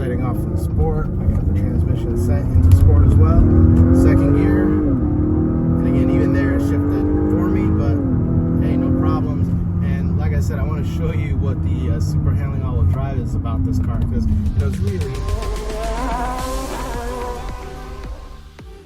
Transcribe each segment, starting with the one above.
setting off in sport. I got the transmission set into sport as well. Second gear. And again, even there it shifted for me, but hey, no problems. And like I said, I want to show you what the super handling all-wheel drive is about this car, because it's really...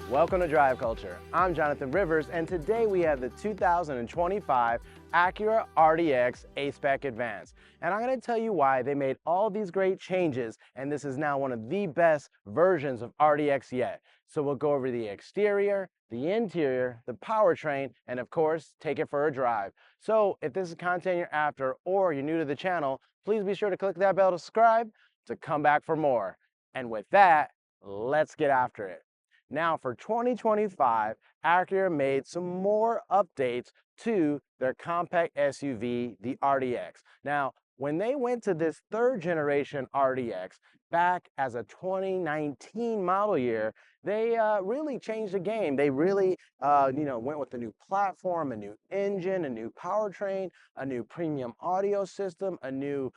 Welcome to Drive Culture. I'm Jonathan Rivers, and today we have the 2025 Acura RDX A-Spec Advance. And I'm going to tell you why they made all these great changes, and this is now one of the best versions of RDX yet. So we'll go over the exterior, the interior, the powertrain, and of course, take it for a drive. So if this is content you're after, or you're new to the channel, please be sure to click that bell to subscribe to come back for more. And with that, let's get after it. Now for 2025, Acura made some more updates to their compact SUV, the RDX. Now, when they went to this third generation RDX back as a 2019 model year, they really changed the game. They really, went with a new platform, a new engine, a new powertrain, a new premium audio system, a new,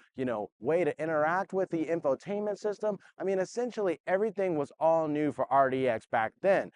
way to interact with the infotainment system. I mean, essentially everything was all new for RDX back then.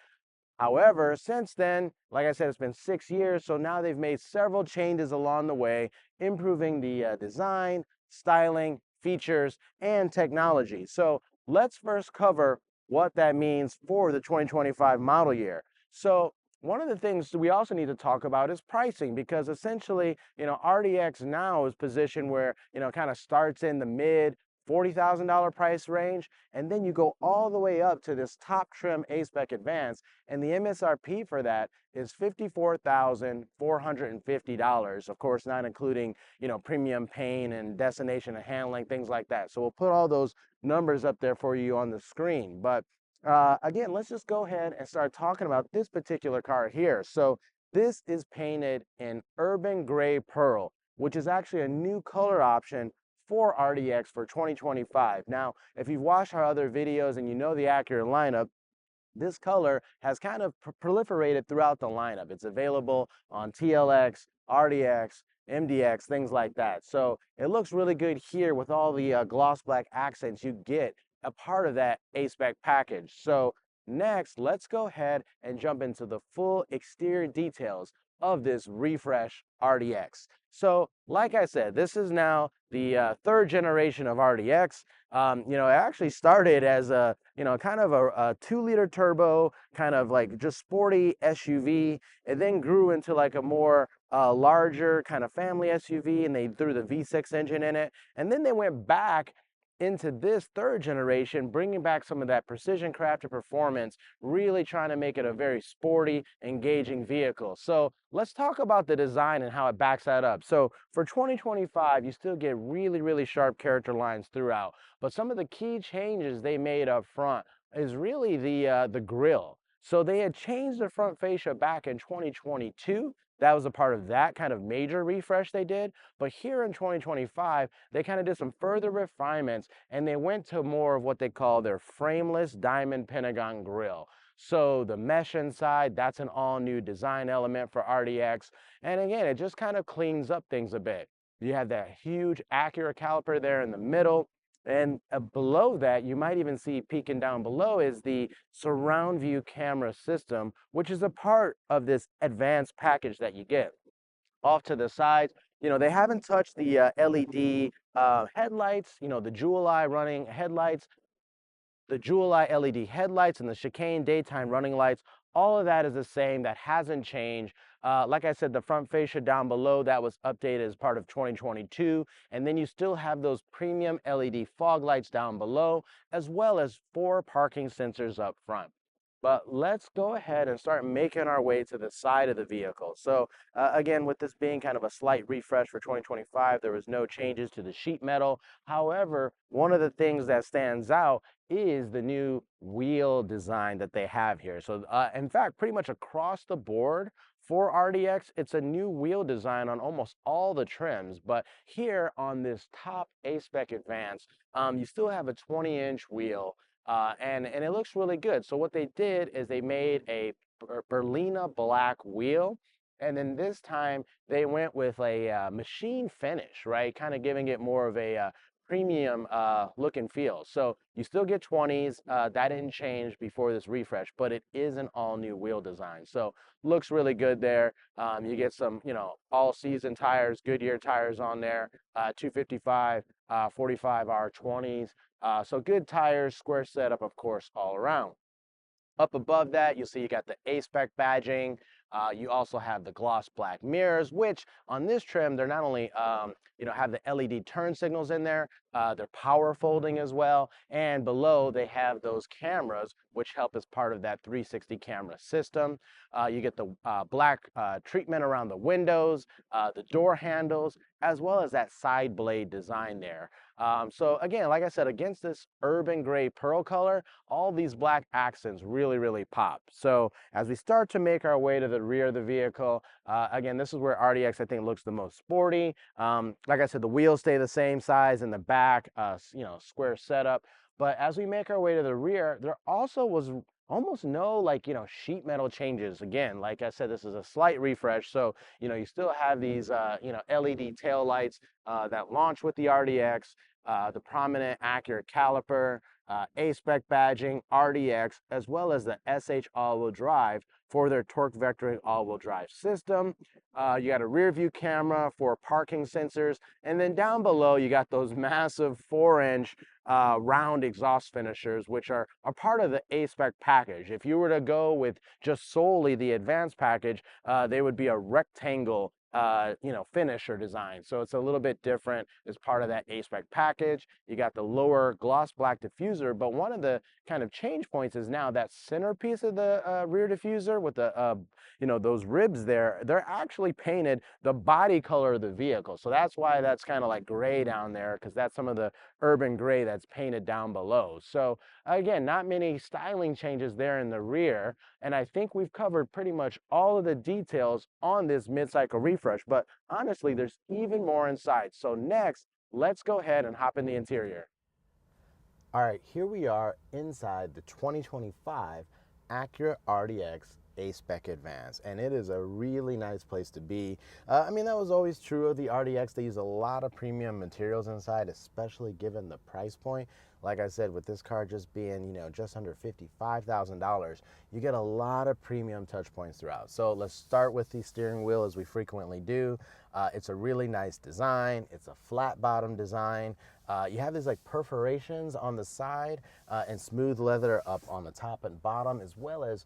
However, since then, like I said, it's been 6 years, so now they've made several changes along the way, improving the design, styling, features, and technology. So let's first cover what that means for the 2025 model year. So one of the things we also need to talk about is pricing, because essentially, RDX now is positioned where, kind of starts in the mid $40,000 price range, and then you go all the way up to this top trim A-Spec Advance, and the MSRP for that is $54,450. Of course, not including, premium paint and destination and handling, things like that. So we'll put all those numbers up there for you on the screen. But again, let's just go ahead and start talking about this particular car here. So this is painted in Urban Gray Pearl, which is actually a new color option for RDX for 2025. Now, if you've watched our other videos and you know the Acura lineup, this color has kind of proliferated throughout the lineup. It's available on TLX, RDX, MDX, things like that. So it looks really good here with all the gloss black accents you get a part of that A-Spec package. So next, let's go ahead and jump into the full exterior details of this refresh RDX. So like I said, this is now the third generation of RDX. It actually started as a, kind of a 2-liter turbo, kind of like just sporty SUV. It then grew into like a more larger kind of family SUV, and they threw the V6 engine in it. And then they went back into this third generation, bringing back some of that precision crafted performance, really trying to make it a very sporty, engaging vehicle. So let's talk about the design and how it backs that up. So for 2025, you still get really, really sharp character lines throughout, but some of the key changes they made up front is really the grille. So they had changed the front fascia back in 2022. That was a part of that kind of major refresh they did. But here in 2025, they kind of did some further refinements, and they went to more of what they call their frameless diamond pentagon grille. So the mesh inside, that's an all new design element for RDX. And again, it just kind of cleans up things a bit. You have that huge Acura caliper there in the middle. And below that, you might even see peeking down below is the surround view camera system, which is a part of this advanced package that you get. Off to the sides, they haven't touched the LED headlights, the Jewel Eye running headlights, the Jewel Eye LED headlights, and the chicane daytime running lights. All of that is the same. That hasn't changed. Like I said, the front fascia down below, that was updated as part of 2022. And then you still have those premium LED fog lights down below, as well as 4 parking sensors up front. But let's go ahead and start making our way to the side of the vehicle. So again, with this being kind of a slight refresh for 2025, there was no changes to the sheet metal. However, one of the things that stands out is the new wheel design that they have here. So in fact, pretty much across the board for RDX, it's a new wheel design on almost all the trims. But here on this top A-Spec Advance, you still have a 20-inch wheel. And it looks really good. So what they did is they made a Berlina black wheel, and then this time they went with a machine finish, right? Kind of giving it more of a premium look and feel. So you still get 20s. That didn't change before this refresh, but it is an all new wheel design. So looks really good there. You get some, all season tires, Goodyear tires on there, 255, 45 R20s. So good tires, square setup, of course, all around. Up above that, you'll see you got the A-Spec badging. You also have the gloss black mirrors, which on this trim, they're not only, have the LED turn signals in there, they're power folding as well. And below, they have those cameras, which help as part of that 360 camera system. You get the black treatment around the windows, the door handles, as well as that side blade design there. So again, like I said, against this urban gray pearl color, all these black accents really, really pop. So as we start to make our way to the rear of the vehicle, again, this is where RDX, I think, looks the most sporty. Like I said, the wheels stay the same size in the back, square setup. But as we make our way to the rear, there also was almost no sheet metal changes. Again, like I said, this is a slight refresh. So, you still have these, LED tail lights that launch with the RDX, the prominent Acura caliper, A-Spec badging, RDX, as well as the SH all-wheel drive for their torque vectoring all-wheel drive system. You got a rear view camera for parking sensors, and then down below you got those massive 4-inch round exhaust finishers, which are a part of the A-Spec package. If you were to go with just solely the advanced package, they would be a rectangle finisher design. So it's a little bit different as part of that A-Spec package. You got the lower gloss black diffuser, but one of the kind of change points is now that centerpiece of the rear diffuser with the, those ribs there, they're actually painted the body color of the vehicle. So that's why that's kind of like gray down there, because that's some of the urban gray that's painted down below. So again, not many styling changes there in the rear. And I think we've covered pretty much all of the details on this mid-cycle refresh, but honestly, there's even more inside. So next, let's go ahead and hop in the interior. All right, here we are inside the 2025 Acura RDX A-Spec Advance, and it is a really nice place to be. I mean, that was always true of the RDX. They use a lot of premium materials inside, especially given the price point. Like I said, with this car just being, just under $55,000, you get a lot of premium touch points throughout. So let's start with the steering wheel, as we frequently do. It's a really nice design. It's a flat bottom design. You have these like perforations on the side and smooth leather up on the top and bottom, as well as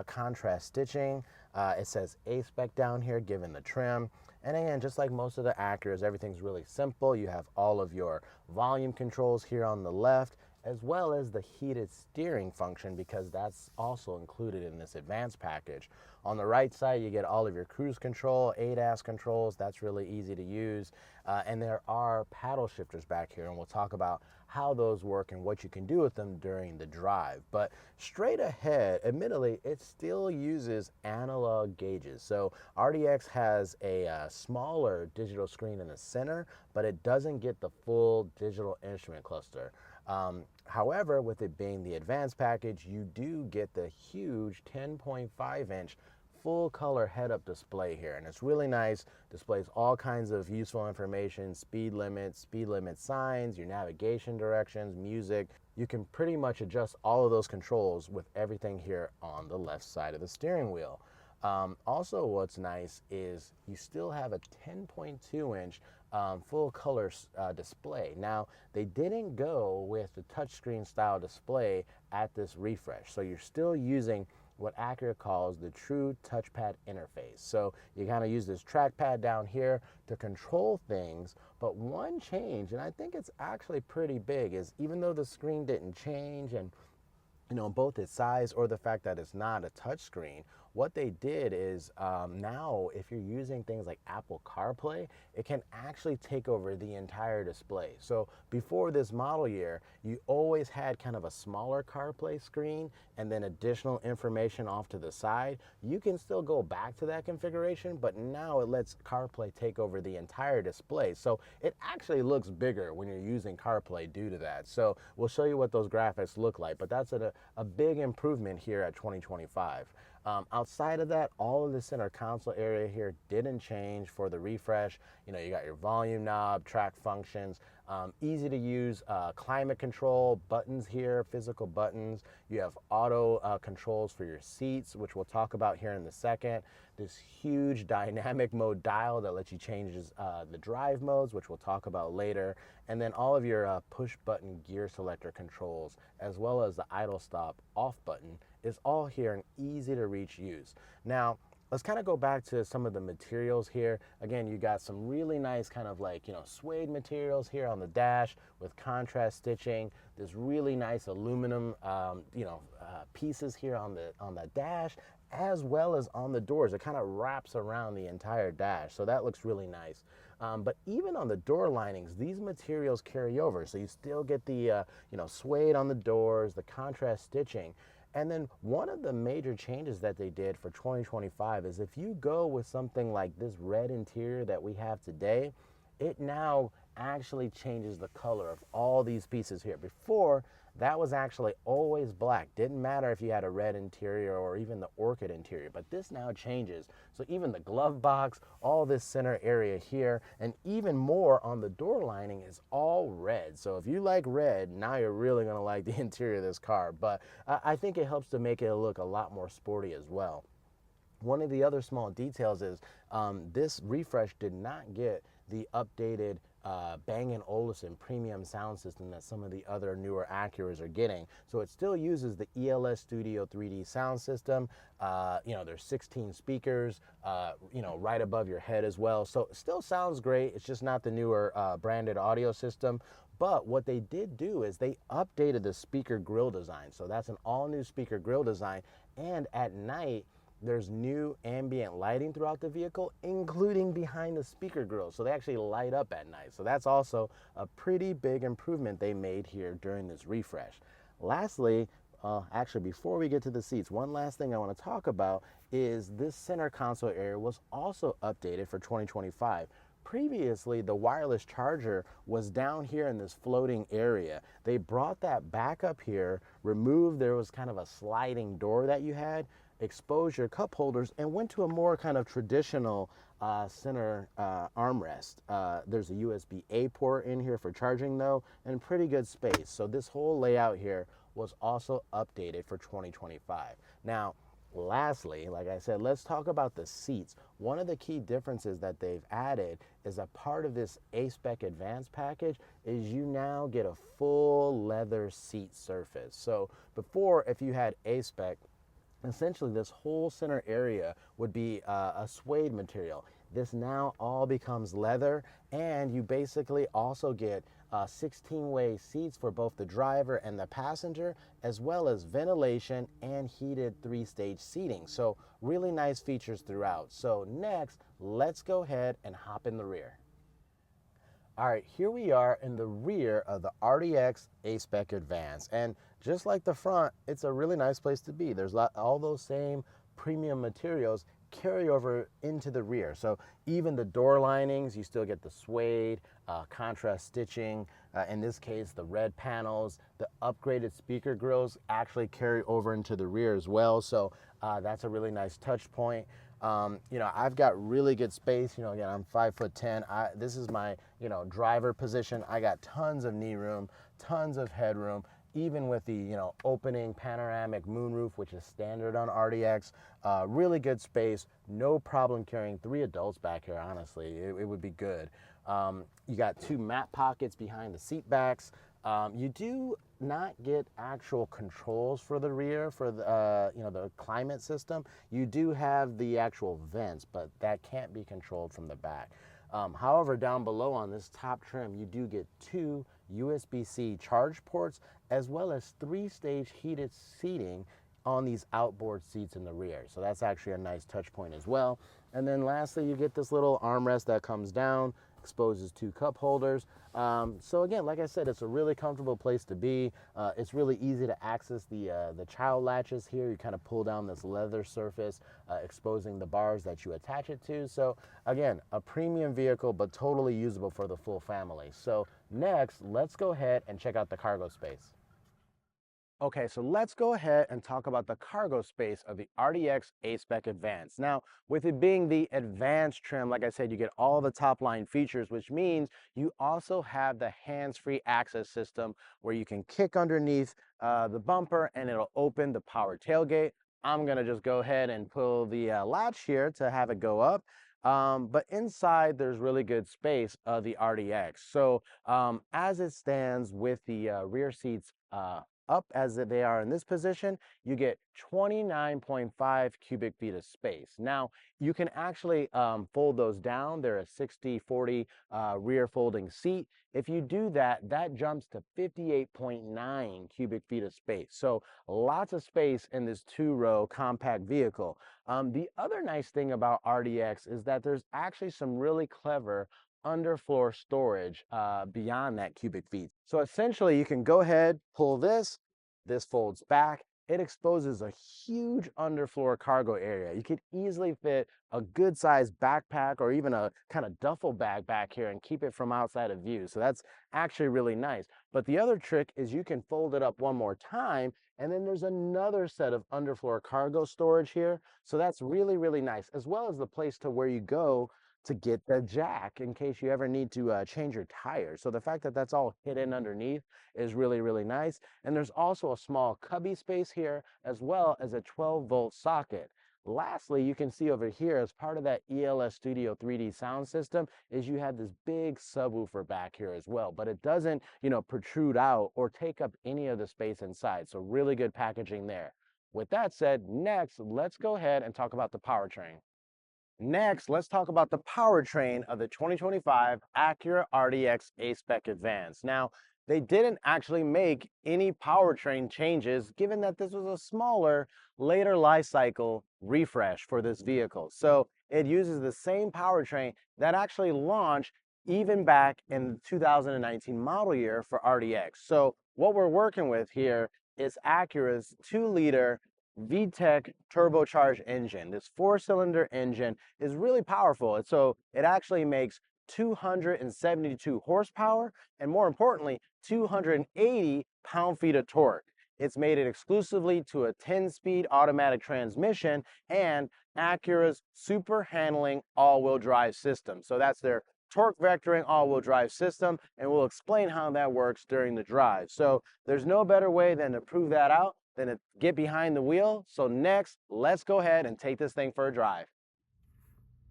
contrast stitching. It says A-Spec down here, given the trim. And again, just like most of the Acuras, everything's really simple. You have all of your volume controls here on the left, as well as the heated steering function, because that's also included in this advanced package. On the right side, you get all of your cruise control, ADAS controls. That's really easy to use. And there are paddle shifters back here, and we'll talk about how those work and what you can do with them during the drive. But straight ahead, admittedly, it still uses analog gauges. So RDX has a smaller digital screen in the center, but it doesn't get the full digital instrument cluster. However, with it being the advanced package, you do get the huge 10.5-inch full color head-up display here, and it's really nice. Displays all kinds of useful information: speed limit signs, your navigation directions, music. You can pretty much adjust all of those controls with everything here on the left side of the steering wheel. Also, what's nice is you still have a 10.2-inch full color display. Now, they didn't go with the touchscreen style display at this refresh, so you're still using what Acura calls the true touchpad interface. So you kind of use this trackpad down here to control things, but one change, and I think it's actually pretty big, is even though the screen didn't change, and both its size or the fact that it's not a touch screen, what they did is now if you're using things like Apple CarPlay, it can actually take over the entire display. So before this model year, you always had kind of a smaller CarPlay screen and then additional information off to the side. You can still go back to that configuration, but now it lets CarPlay take over the entire display. So it actually looks bigger when you're using CarPlay due to that. So we'll show you what those graphics look like, but that's a big improvement here at 2025. Outside of that, all of the center console area here didn't change for the refresh. You got your volume knob, track functions. Easy to use climate control buttons here, physical buttons. You have auto controls for your seats, which we'll talk about here in a second. This huge dynamic mode dial that lets you change the drive modes, which we'll talk about later. And then all of your push button gear selector controls, as well as the idle stop off button, is all here and easy to reach use. Now, let's kind of go back to some of the materials here. Again, you got some really nice kind of like, suede materials here on the dash with contrast stitching. This really nice aluminum, pieces here on the dash, as well as on the doors. It kind of wraps around the entire dash, so that looks really nice. But even on the door linings, these materials carry over, so you still get the suede on the doors, the contrast stitching. And then one of the major changes that they did for 2025 is if you go with something like this red interior that we have today, it now actually changes the color of all these pieces here. Before, that was actually always black. Didn't matter if you had a red interior or even the orchid interior, but this now changes. So even the glove box, all this center area here, and even more on the door lining is all red. So if you like red, now you're really gonna like the interior of this car. But I think it helps to make it look a lot more sporty as well. One of the other small details is this refresh did not get the updated Bang & Olufsen premium sound system that some of the other newer Acuras are getting. So it still uses the ELS Studio 3D sound system. There's 16 speakers, right above your head as well. So it still sounds great. It's just not the newer branded audio system. But what they did do is they updated the speaker grill design. So that's an all new speaker grill design. And at night, there's new ambient lighting throughout the vehicle, including behind the speaker grill. So they actually light up at night. So that's also a pretty big improvement they made here during this refresh. Lastly, actually, before we get to the seats, one last thing I want to talk about is this center console area was also updated for 2025. Previously, the wireless charger was down here in this floating area. They brought that back up here, removed, there was kind of a sliding door that you had, exposed your cup holders, and went to a more kind of traditional center armrest. There's a USB-A port in here for charging though, and pretty good space. So this whole layout here was also updated for 2025. Now, lastly, like I said, let's talk about the seats. One of the key differences that they've added is a part of this A-Spec Advance package is you now get a full leather seat surface. So before, if you had A-Spec, essentially this whole center area would be a suede material. This now all becomes leather, and you basically also get 16-way seats for both the driver and the passenger, as well as ventilation and heated 3-stage seating. So really nice features throughout. So next, let's go ahead and hop in the rear. All right, here we are in the rear of the RDX A-Spec Advance. And just like the front, it's a really nice place to be. There's all those same premium materials carry over into the rear. So even the door linings, you still get the suede, contrast stitching. In this case, the red panels, the upgraded speaker grills actually carry over into the rear as well. So that's a really nice touch point. I've got really good space. Again, I'm 5'10". This is my, driver position. I got tons of knee room, tons of headroom, even with the, opening panoramic moonroof, which is standard on RDX. Really good space, no problem carrying 3 adults back here, honestly. It would be good. You got 2 map pockets behind the seat backs. You do not get actual controls for the rear for the climate system. You do have the actual vents, but that can't be controlled from the back. However, down below on this top trim, you do get 2 USB-C charge ports, as well as 3-stage heated seating on these outboard seats in the rear. So that's actually a nice touch point as well. And then lastly, you get this little armrest that comes down, exposes 2 cup holders. So again, like I said, it's a really comfortable place to be. It's really easy to access the child latches here. You kind of pull down this leather surface, exposing the bars that you attach it to. So again, a premium vehicle, but totally usable for the full family. So next, let's go ahead and check out the cargo space. Okay, so let's go ahead and talk about the cargo space of the RDX A-Spec Advance. Now, with it being the advanced trim, like I said, you get all the top line features, which means you also have the hands-free access system where you can kick underneath the bumper and it'll open the power tailgate. I'm gonna just go ahead and pull the latch here to have it go up. But inside, there's really good space of the RDX. So as it stands with the rear seats up as they are in this position, you get 29.5 cubic feet of space. Now, you can actually fold those down. They're a 60-40 rear folding seat. If you do that, that jumps to 58.9 cubic feet of space. So lots of space in this two-row compact vehicle. The other nice thing about RDX is that there's actually some really clever underfloor storage beyond that cubic feet. So essentially you can go ahead, pull this folds back. It exposes a huge underfloor cargo area. You could easily fit a good sized backpack or even a kind of duffel bag back here and keep it from outside of view. So that's actually really nice. But the other trick is you can fold it up one more time and then there's another set of underfloor cargo storage here. So that's really, really nice, as well as the place to where you go to get the jack in case you ever need to change your tires. So the fact that that's all hidden underneath is really, really nice. And there's also a small cubby space here, as well as a 12-volt socket. Lastly, you can see over here, as part of that ELS Studio 3D sound system, is you have this big subwoofer back here as well, but it doesn't, protrude out or take up any of the space inside. So really good packaging there. With that said, next, let's go ahead and talk about the powertrain. Next, let's talk about the powertrain of the 2025 Acura RDX A-Spec Advance. Now, they didn't actually make any powertrain changes, given that this was a smaller, later life cycle refresh for this vehicle. So it uses the same powertrain that actually launched even back in the 2019 model year for RDX. So what we're working with here is Acura's 2-liter VTEC turbocharged engine. This 4-cylinder engine is really powerful. And so it actually makes 272 horsepower and, more importantly, 280 pound-feet of torque. It's made it exclusively to a 10-speed automatic transmission and Acura's super handling all-wheel drive system. So that's their torque vectoring all-wheel drive system, and we'll explain how that works during the drive. So there's no better way than to prove that out than to get behind the wheel. So next, let's go ahead and take this thing for a drive.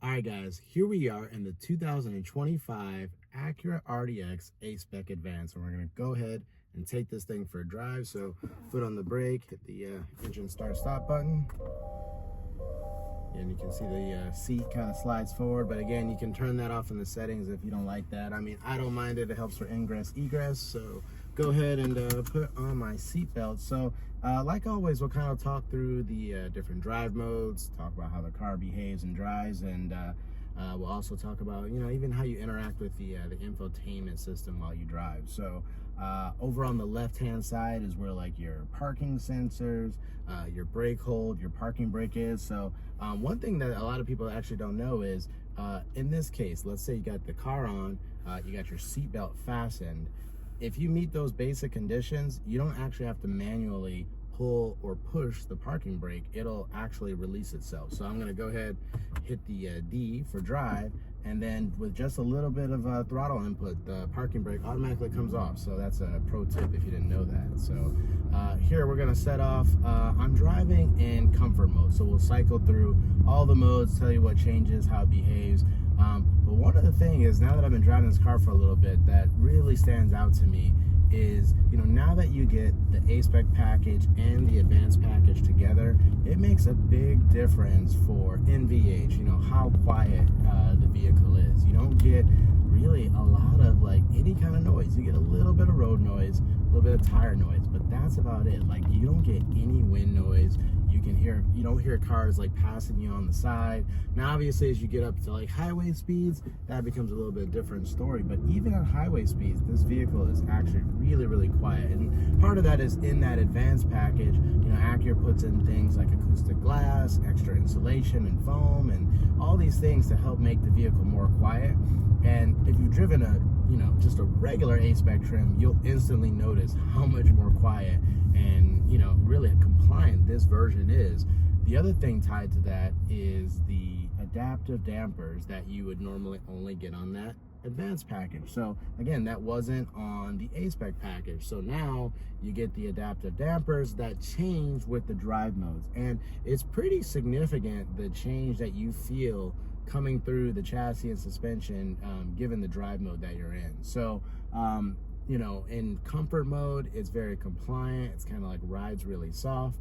All right, guys, here we are in the 2025 Acura RDX A-Spec Advance, and we're going to go ahead and take this thing for a drive. So foot on the brake, hit the engine start-stop button, and you can see the seat kind of slides forward. But again, you can turn that off in the settings if you don't like that. I mean, I don't mind it. It helps for ingress, egress. So go ahead and put on my seatbelt. So like always, we'll kind of talk through the different drive modes, talk about how the car behaves and drives, and we'll also talk about, even how you interact with the infotainment system while you drive. So over on the left-hand side is where like your parking sensors, your brake hold, your parking brake is. So one thing that a lot of people actually don't know is in this case, let's say you got the car on, you got your seatbelt fastened. If you meet those basic conditions, you don't actually have to manually pull or push the parking brake. It'll actually release itself. So I'm gonna go ahead, hit the D for drive, and then with just a little bit of throttle input, the parking brake automatically comes off. So that's a pro tip if you didn't know that. So here we're gonna set off. I'm driving in comfort mode, so we'll cycle through all the modes, tell you what changes, how it behaves. But one other thing is, now that I've been driving this car for a little bit, that really stands out to me is, now that you get the A-Spec package and the advanced package together, it makes a big difference for NVH, how quiet the vehicle is. You don't get really a lot of like any kind of noise. You get a little bit of road noise, a little bit of tire noise, but that's about it. Like, you don't get any wind noise. You don't hear cars like passing you on the side. Now, obviously, as you get up to like highway speeds, that becomes a little bit different story. But even at highway speeds, this vehicle is actually really, really quiet. And part of that is in that advanced package. Acura puts in things like acoustic glass, extra insulation and foam, and all these things to help make the vehicle more quiet. And if you've driven just a regular A-Spec trim, you'll instantly notice how much more quiet and really compliant this version is. The other thing tied to that is the adaptive dampers that you would normally only get on that Advanced package. So again, that wasn't on the A-Spec package. So now you get the adaptive dampers that change with the drive modes. And it's pretty significant, the change that you feel coming through the chassis and suspension, given the drive mode that you're in. So, you know, in comfort mode, it's very compliant. It's kind of like rides really soft.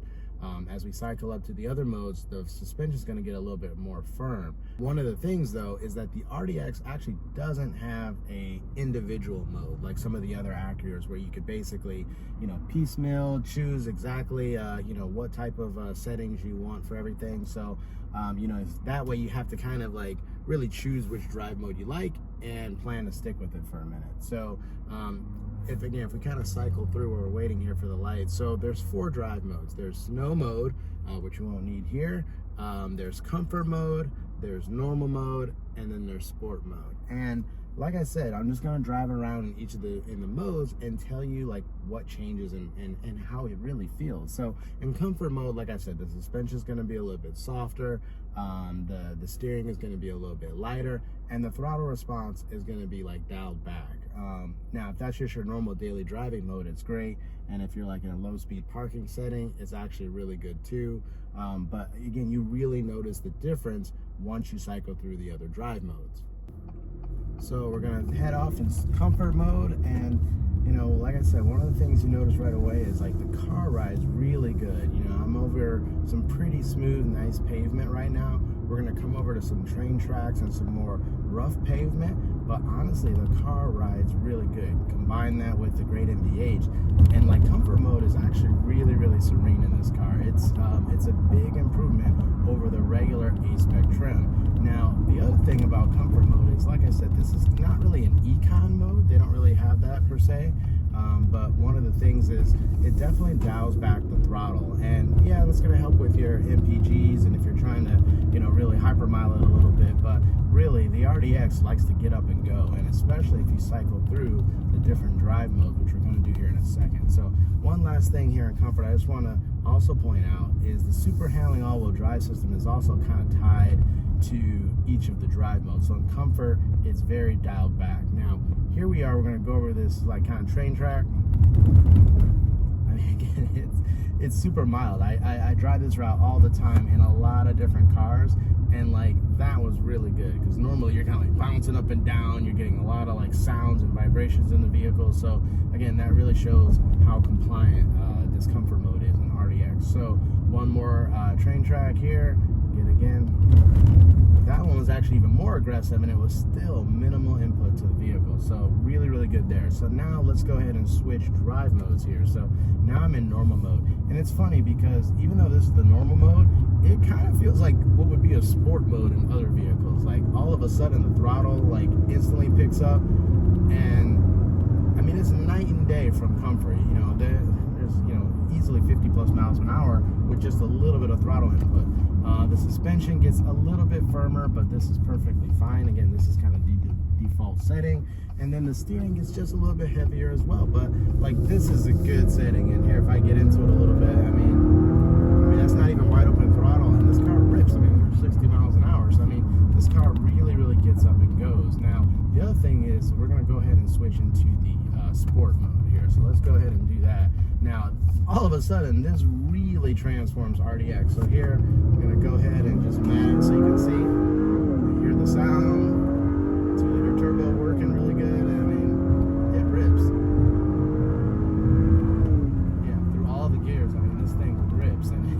As we cycle up to the other modes, the suspension is going to get a little bit more firm. One of the things though is that the RDX actually doesn't have a individual mode like some of the other Acuras, where you could basically, you know, piecemeal choose exactly, you know, what type of settings you want for everything. So, you know, that way you have to kind of like really choose which drive mode you like and plan to stick with it for a minute. So, if we kind of cycle through, we're waiting here for the lights. So there's 4 drive modes. There's snow mode, which you won't need here. There's comfort mode, there's normal mode, and then there's sport mode. And like I said, I'm just gonna drive around in each of the modes and tell you like what changes and how it really feels. So in comfort mode, like I said, the suspension is gonna be a little bit softer, the steering is gonna be a little bit lighter, and the throttle response is gonna be like dialed back. Now, if that's just your normal daily driving mode, it's great. And if you're like in a low speed parking setting, it's actually really good too. But again, you really notice the difference once you cycle through the other drive modes. So we're gonna head off in comfort mode, and you know, like I said, one of the things you notice right away is like the car ride's really good. You know, I'm over some pretty smooth, nice pavement right now. We're gonna come over to some train tracks and some more rough pavement, but honestly, the car ride's really good. Combine that with the great NVH, and like comfort mode is actually really, really serene in this car. It's a big improvement over the regular A-Spec trim. Now, the other thing about comfort mode is, like I said, this is not really an econ mode. They don't really have that per se. But one of the things is it definitely dials back the throttle, and yeah, that's going to help with your MPGs and if you're trying to, you know, really hypermile it a little bit. But really, the RDX likes to get up and go, and especially if you cycle through the different drive modes, which we're going to do here in a second. So one last thing here in comfort, I just want to also point out is the super handling all-wheel drive system is also kind of tied to each of the drive modes. So in comfort, it's very dialed back. Now, here we are, we're gonna go over this like kind of train track. I mean, again, it's super mild. I drive this route all the time in a lot of different cars, and like that was really good, because normally you're kind of like bouncing up and down, you're getting a lot of like sounds and vibrations in the vehicle. So again, that really shows how compliant this comfort mode is in RDX. So one more train track here, again. That one was actually even more aggressive, and it was still minimal input to the vehicle. So really, really good there. So now let's go ahead and switch drive modes here. So now I'm in normal mode. And it's funny because even though this is the normal mode, it kind of feels like what would be a sport mode in other vehicles. Like all of a sudden the throttle like instantly picks up, and I mean, it's night and day from comfort. You know, there's, you know, easily 50 plus miles an hour with just a little bit of throttle input. The suspension gets a little bit firmer, but this is perfectly fine. Again, this is kind of the default setting. And then the steering gets just a little bit heavier as well. But like, this is a good setting in here. If I get into it a little bit, I mean that's not even wide open throttle, and this car rips. I mean, we're 60 miles an hour. So I mean, this car really, really gets up and goes. Now, the other thing is we're gonna go ahead and switch into the sport mode here. So let's go ahead and do that. Now, all of a sudden, this really transforms RDX. So here, I'm gonna go ahead and just mat it so you can see. You hear the sound. 2-liter turbo working really good. I mean, it rips. Yeah, through all the gears, I mean, this thing rips, and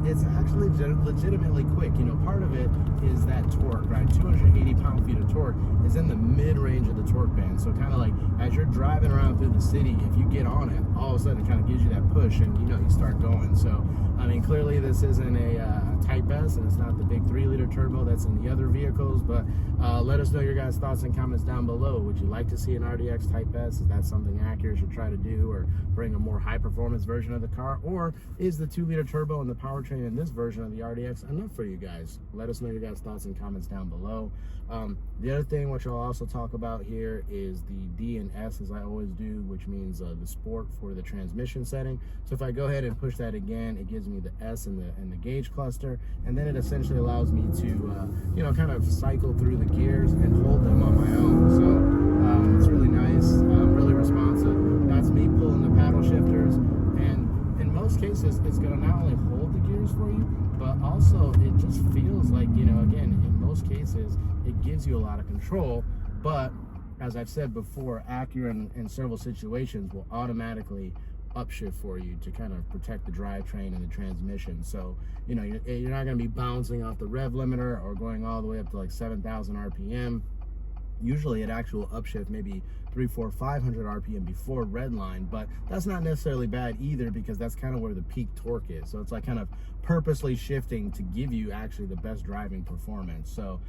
it's actually legitimately quick. You know, part of it is that torque, right? 280 pound-feet of torque is in the mid-range of the torque band. So kind of like as you're driving around through the city, if you get on it, all of a sudden it kind of gives you that push, and you know, you start going. So I mean, clearly this isn't a Type S, and it's not the big 3-liter turbo that's in the other vehicles. But let us know your guys' thoughts and comments down below. Would you like to see an RDX Type S? Is that something Acura should try to do, or bring a more high performance version of the car? Or is the 2-liter turbo and the powertrain in this version of the RDX enough for you guys? Let us know your guys' thoughts and comments down below. The other thing which I'll also talk about here is the D and S, as I always do, which means the sport for the transmission setting. So if I go ahead and push that again, it gives me the S and the gauge cluster, and then it essentially allows me to you know, kind of cycle through the gears and hold them on my own. So it's really nice, really responsive. That's me pulling the paddle shifters, and in most cases it's going to not only hold the gears for you, but also it just feels like, you know, again, in most cases it gives you a lot of control. But as I've said before, Acura in several situations will automatically upshift for you to kind of protect the drivetrain and the transmission. So, you know, you're not going to be bouncing off the rev limiter or going all the way up to like 7,000 RPM. Usually it actually will upshift maybe 300, 400, 500 RPM before redline, but that's not necessarily bad either, because that's kind of where the peak torque is. So it's like kind of purposely shifting to give you actually the best driving performance. So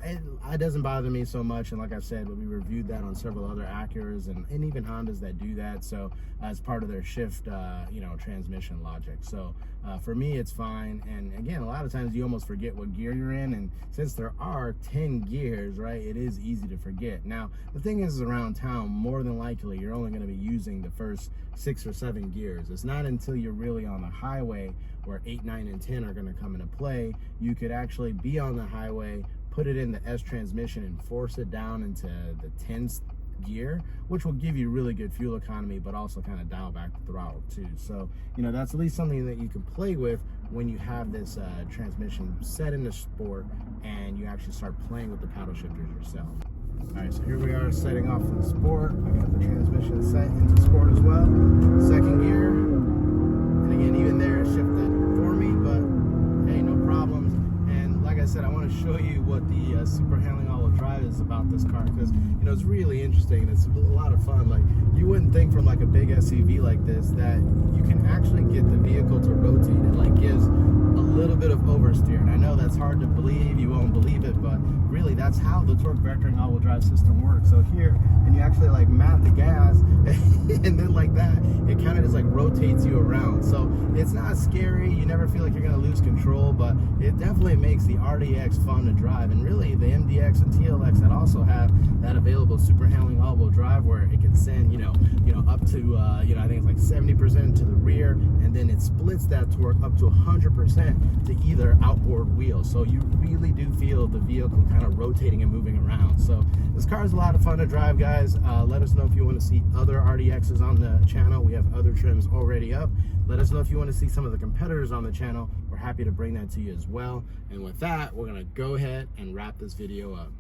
it doesn't bother me so much. And like I said, we reviewed that on several other Acuras and even Hondas that do that. So as part of their shift, you know, transmission logic. So for me, it's fine. And again, a lot of times you almost forget what gear you're in. And since there are 10 gears, right, it is easy to forget. Now, the thing is around town, more than likely, you're only going to be using the first 6 or 7 gears. It's not until you're really on the highway where 8, 9, and 10 are going to come into play. You could actually be on the highway, put it in the S transmission and force it down into the 10th gear, which will give you really good fuel economy, but also kind of dial back the throttle too. So, you know, that's at least something that you can play with when you have this transmission set into sport and you actually start playing with the paddle shifters yourself. All right, so here we are setting off for the sport. I got the transmission set into sport as well. Second gear, and again, even there it shifted for me, but hey, no problems. And like I said, I want to show you what the super handling all-wheel drive is about this car, because, you know, it's really interesting and it's a lot of fun. Like, you wouldn't think from like a big SUV like this that you can actually get the vehicle to rotate. It like gives a little bit of oversteer, and I know that's hard to believe, you won't believe it, but really that's how the torque vectoring all-wheel drive system works. So here, and you actually like mat the gas and then like that, it kind of just like rotates you around. So it's not scary, you never feel like you're going to lose control, but it definitely makes the RDX fun to drive. And really the MDX and TLX that also have that available super handling all-wheel drive, where it can send, you know, up to you know, I think it's like 70% to the rear, and then it splits that torque up to 100% to either outboard wheel. So you really do feel the vehicle kind of rotating and moving around. So this car is a lot of fun to drive, guys. Let us know if you want to see other RDXs on the channel. We have other trims already up. Let us know if you want to see some of the competitors on the channel. We're happy to bring that to you as well. And with that, we're going to go ahead and wrap this video up.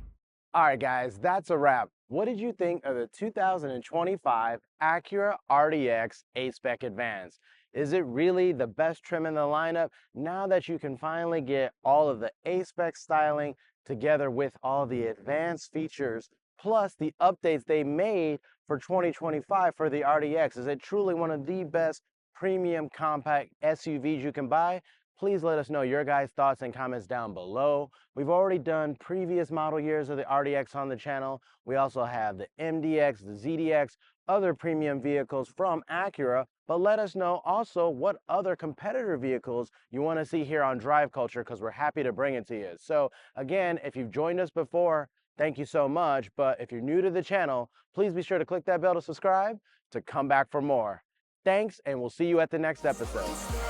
All right, guys, that's a wrap. What did you think of the 2025 Acura RDX A-Spec Advance? Is it really the best trim in the lineup now that you can finally get all of the A-Spec styling together with all the advanced features, plus the updates they made for 2025 for the RDX? Is it truly one of the best premium compact SUVs you can buy? Please let us know your guys' thoughts and comments down below. We've already done previous model years of the RDX on the channel. We also have the MDX, the ZDX, other premium vehicles from Acura, but let us know also what other competitor vehicles you want to see here on Drive Culture, because we're happy to bring it to you. So again, if you've joined us before, thank you so much. But if you're new to the channel, please be sure to click that bell to subscribe to come back for more. Thanks, and we'll see you at the next episode.